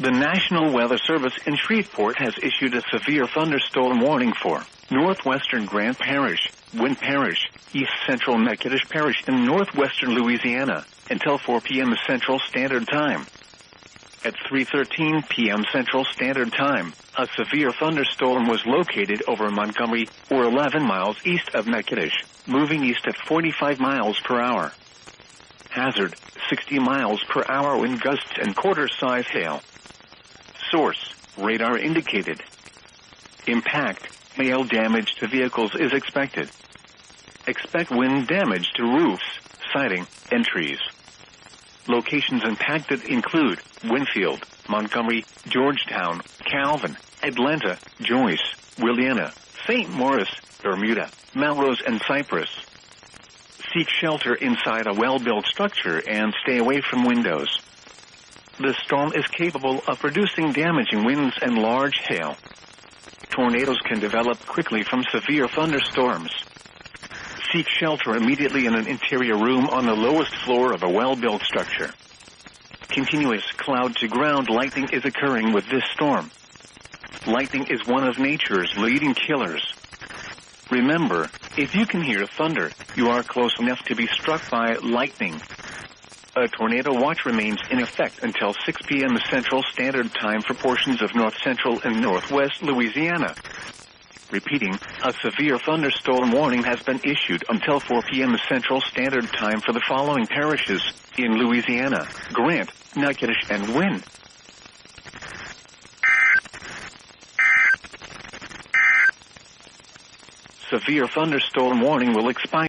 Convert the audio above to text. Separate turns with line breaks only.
The National Weather Service in Shreveport has issued a severe thunderstorm warning for northwestern Grant Parish, Wynn Parish, east central Natchitoches Parish, and northwestern Louisiana until 4 p.m. Central Standard Time. At 3:13 p.m. Central Standard Time, a severe thunderstorm was located over Montgomery, or 11 miles east of Natchitoches, moving east at 45 miles per hour. Hazard, 60 miles per hour wind gusts and quarter-size hail. Source, radar indicated. Impact, hail damage to vehicles is expected. Expect wind damage to roofs, siding, and trees. Locations impacted include Winfield, Montgomery, Georgetown, Calvin, Atlanta, Joyce, Williana, St. Maurice, Bermuda, Melrose, and Cypress. Seek shelter inside a well-built structure and stay away from windows. The storm is capable of producing damaging winds and large hail. Tornadoes can develop quickly from severe thunderstorms. Seek shelter immediately in an interior room on the lowest floor of a well-built structure. Continuous cloud-to-ground lightning is occurring with this storm. Lightning is one of nature's leading killers. Remember, if you can hear thunder, you are close enough to be struck by lightning. A tornado watch remains in effect until 6 p.m. Central Standard Time for portions of north-central and northwest Louisiana. Repeating, a severe thunderstorm warning has been issued until 4 p.m. Central Standard Time for the following parishes in Louisiana: Grant, Natchitoches, and Wynn. Severe thunderstorm warning will expire